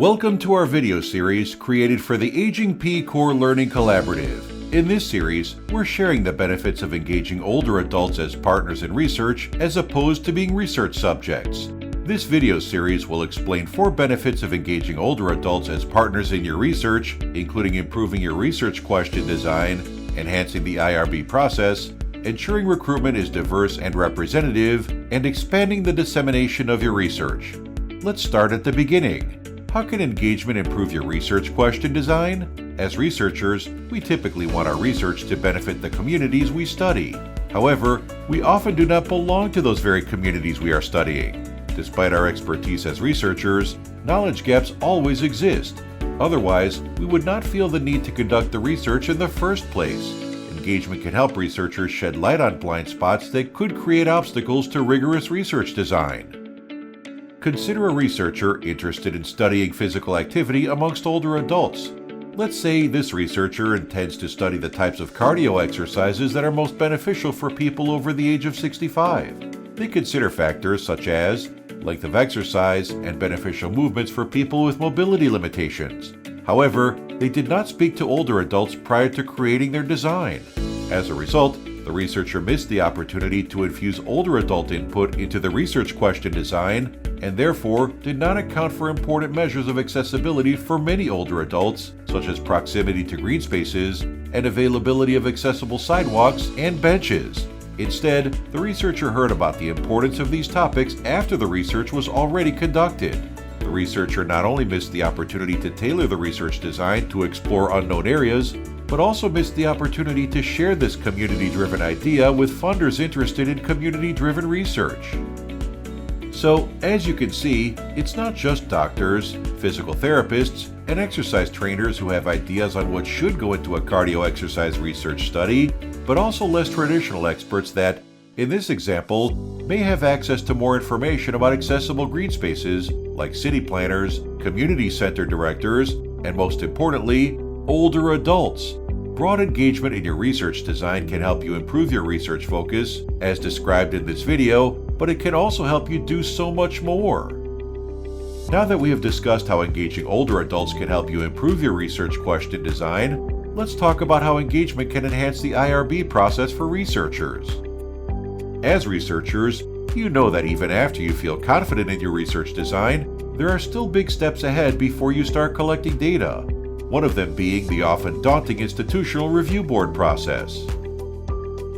Welcome to our video series created for the Aging P Core Learning Collaborative. In this series, we're sharing the benefits of engaging older adults as partners in research as opposed to being research subjects. This video series will explain 4 benefits of engaging older adults as partners in your research, including improving your research question design, enhancing the IRB process, ensuring recruitment is diverse and representative, and expanding the dissemination of your research. Let's start at the beginning. How can engagement improve your research question design? As researchers, we typically want our research to benefit the communities we study. However, we often do not belong to those very communities we are studying. Despite our expertise as researchers, knowledge gaps always exist. Otherwise, we would not feel the need to conduct the research in the first place. Engagement can help researchers shed light on blind spots that could create obstacles to rigorous research design. Consider a researcher interested in studying physical activity amongst older adults. Let's say this researcher intends to study the types of cardio exercises that are most beneficial for people over the age of 65. They consider factors such as length of exercise and beneficial movements for people with mobility limitations. However, they did not speak to older adults prior to creating their design. As a result, the researcher missed the opportunity to infuse older adult input into the research question design and therefore did not account for important measures of accessibility for many older adults, such as proximity to green spaces and availability of accessible sidewalks and benches. Instead, the researcher heard about the importance of these topics after the research was already conducted. The researcher not only missed the opportunity to tailor the research design to explore unknown areas, but also missed the opportunity to share this community-driven idea with funders interested in community-driven research. So, as you can see, it's not just doctors, physical therapists, and exercise trainers who have ideas on what should go into a cardio exercise research study, but also less traditional experts that, in this example, may have access to more information about accessible green spaces, like city planners, community center directors, and most importantly, older adults. Broad engagement in your research design can help you improve your research focus, as described in this video, but it can also help you do so much more. Now that we have discussed how engaging older adults can help you improve your research question design, let's talk about how engagement can enhance the IRB process for researchers. As researchers, you know that even after you feel confident in your research design, there are still big steps ahead before you start collecting data. One of them being the often daunting institutional review board process.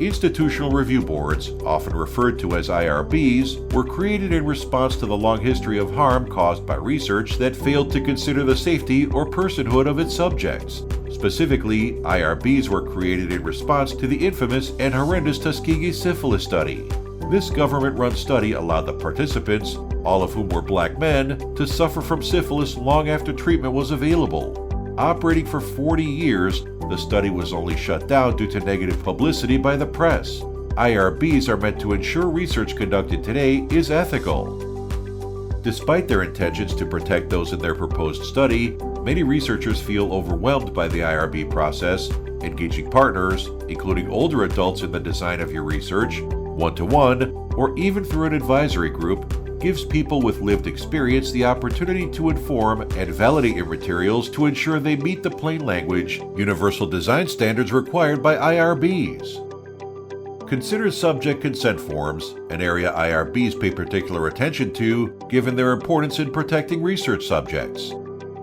Institutional review boards, often referred to as IRBs, were created in response to the long history of harm caused by research that failed to consider the safety or personhood of its subjects. Specifically, IRBs were created in response to the infamous and horrendous Tuskegee syphilis study. This government-run study allowed the participants, all of whom were black men, to suffer from syphilis long after treatment was available. Operating for 40 years, the study was only shut down due to negative publicity by the press. IRBs are meant to ensure research conducted today is ethical. Despite their intentions to protect those in their proposed study, many researchers feel overwhelmed by the IRB process. Engaging partners, including older adults in the design of your research, one-to-one, or even through an advisory group, gives people with lived experience the opportunity to inform and validate your materials to ensure they meet the plain language, universal design standards required by IRBs. Consider subject consent forms, an area IRBs pay particular attention to given their importance in protecting research subjects.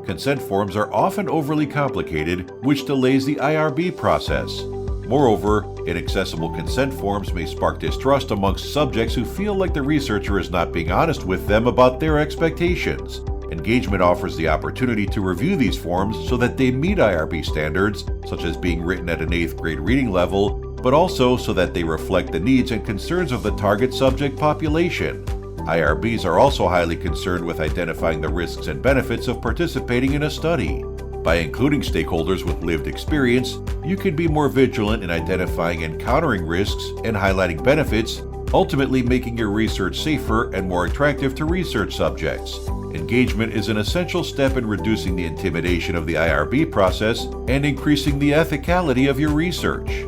Consent forms are often overly complicated, which delays the IRB process. Moreover, inaccessible consent forms may spark distrust amongst subjects who feel like the researcher is not being honest with them about their expectations. Engagement offers the opportunity to review these forms so that they meet IRB standards, such as being written at an 8th grade reading level, but also so that they reflect the needs and concerns of the target subject population. IRBs are also highly concerned with identifying the risks and benefits of participating in a study. By including stakeholders with lived experience, you can be more vigilant in identifying and countering risks and highlighting benefits, ultimately making your research safer and more attractive to research subjects. Engagement is an essential step in reducing the intimidation of the IRB process and increasing the ethicality of your research.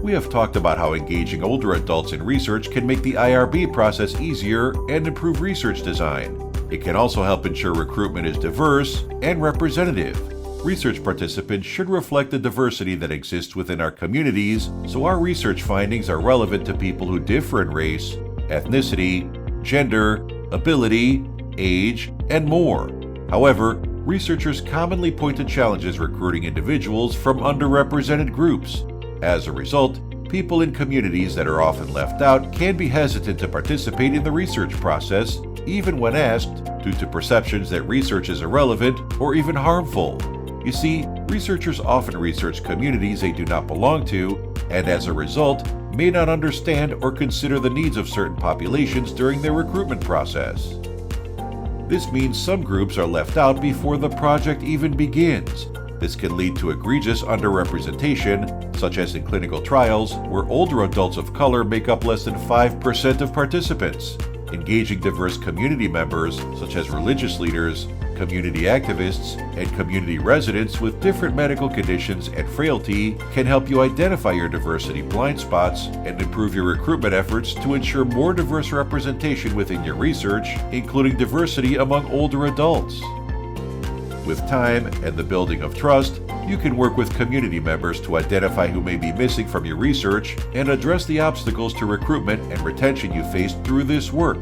We have talked about how engaging older adults in research can make the IRB process easier and improve research design. It can also help ensure recruitment is diverse and representative. Research participants should reflect the diversity that exists within our communities, so our research findings are relevant to people who differ in race, ethnicity, gender, ability, age, and more. However, researchers commonly point to challenges recruiting individuals from underrepresented groups. As a result, people in communities that are often left out can be hesitant to participate in the research process, even when asked, due to perceptions that research is irrelevant or even harmful. You see, researchers often research communities they do not belong to, and as a result, may not understand or consider the needs of certain populations during their recruitment process. This means some groups are left out before the project even begins. This can lead to egregious underrepresentation, such as in clinical trials, where older adults of color make up less than 5% of participants. Engaging diverse community members, such as religious leaders, community activists, and community residents with different medical conditions and frailty can help you identify your diversity blind spots and improve your recruitment efforts to ensure more diverse representation within your research, including diversity among older adults. With time and the building of trust, you can work with community members to identify who may be missing from your research and address the obstacles to recruitment and retention you faced through this work.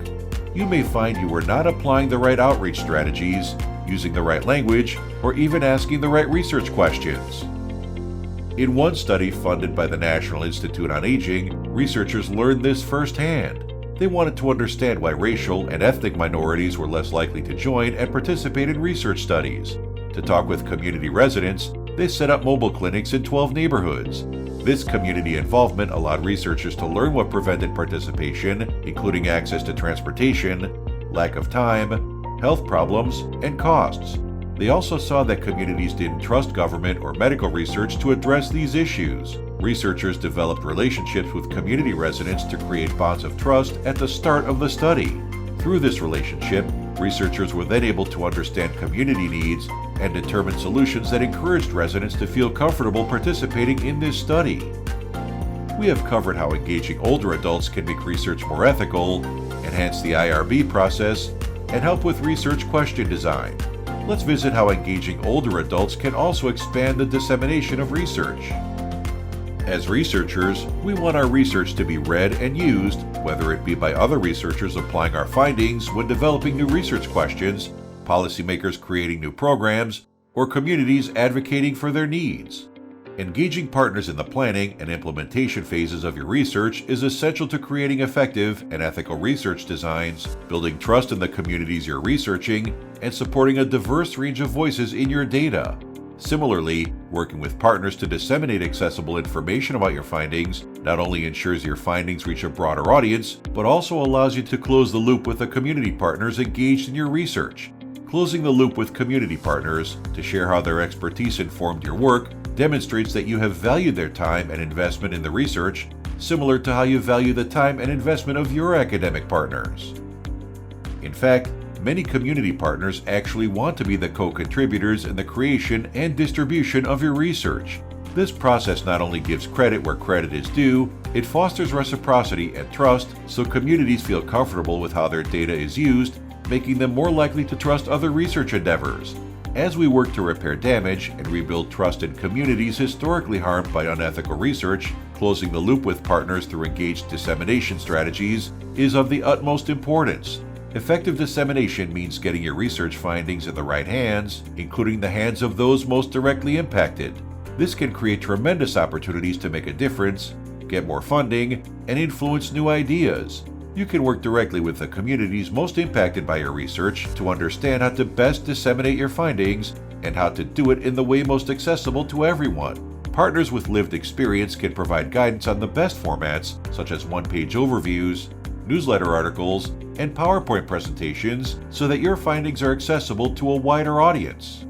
You may find you were not applying the right outreach strategies, using the right language, or even asking the right research questions. In one study funded by the National Institute on Aging, researchers learned this firsthand. They wanted to understand why racial and ethnic minorities were less likely to join and participate in research studies. To talk with community residents, they set up mobile clinics in 12 neighborhoods. This community involvement allowed researchers to learn what prevented participation, including access to transportation, lack of time, health problems, and costs. They also saw that communities didn't trust government or medical research to address these issues. Researchers developed relationships with community residents to create bonds of trust at the start of the study. Through this relationship, researchers were then able to understand community needs and determine solutions that encouraged residents to feel comfortable participating in this study. We have covered how engaging older adults can make research more ethical, enhance the IRB process, and help with research question design. Let's visit how engaging older adults can also expand the dissemination of research. As researchers, we want our research to be read and used, whether it be by other researchers applying our findings when developing new research questions, policymakers creating new programs, or communities advocating for their needs. Engaging partners in the planning and implementation phases of your research is essential to creating effective and ethical research designs, building trust in the communities you're researching, and supporting a diverse range of voices in your data. Similarly, working with partners to disseminate accessible information about your findings not only ensures your findings reach a broader audience, but also allows you to close the loop with the community partners engaged in your research. Closing the loop with community partners to share how their expertise informed your work demonstrates that you have valued their time and investment in the research, similar to how you value the time and investment of your academic partners. In fact, many community partners actually want to be the co-contributors in the creation and distribution of your research. This process not only gives credit where credit is due, it fosters reciprocity and trust so communities feel comfortable with how their data is used, making them more likely to trust other research endeavors. As we work to repair damage and rebuild trust in communities historically harmed by unethical research, closing the loop with partners through engaged dissemination strategies is of the utmost importance. Effective dissemination means getting your research findings in the right hands, including the hands of those most directly impacted. This can create tremendous opportunities to make a difference, get more funding, and influence new ideas. You can work directly with the communities most impacted by your research to understand how to best disseminate your findings and how to do it in the way most accessible to everyone. Partners with lived experience can provide guidance on the best formats, such as one-page overviews, newsletter articles, and PowerPoint presentations so that your findings are accessible to a wider audience.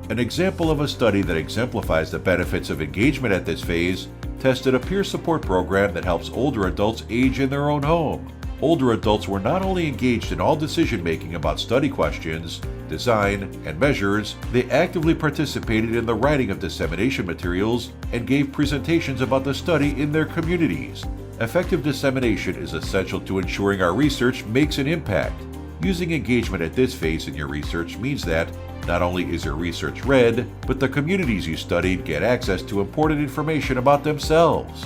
An example of a study that exemplifies the benefits of engagement at this phase tested a peer support program that helps older adults age in their own home. Older adults were not only engaged in all decision-making about study questions, design, and measures, they actively participated in the writing of dissemination materials and gave presentations about the study in their communities. Effective dissemination is essential to ensuring our research makes an impact. Using engagement at this phase in your research means that not only is your research read, but the communities you studied get access to important information about themselves.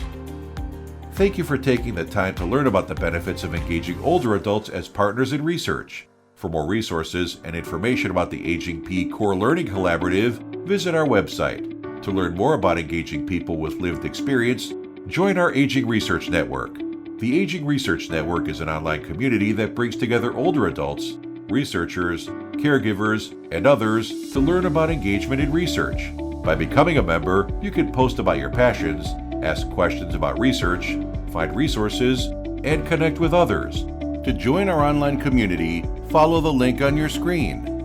Thank you for taking the time to learn about the benefits of engaging older adults as partners in research. For more resources and information about the Aging P Core Learning Collaborative, visit our website. To learn more about engaging people with lived experience, join our Aging Research Network. The Aging Research Network is an online community that brings together older adults, researchers, caregivers, and others to learn about engagement in research. By becoming a member, you can post about your passions, ask questions about research, find resources, and connect with others. To join our online community, follow the link on your screen.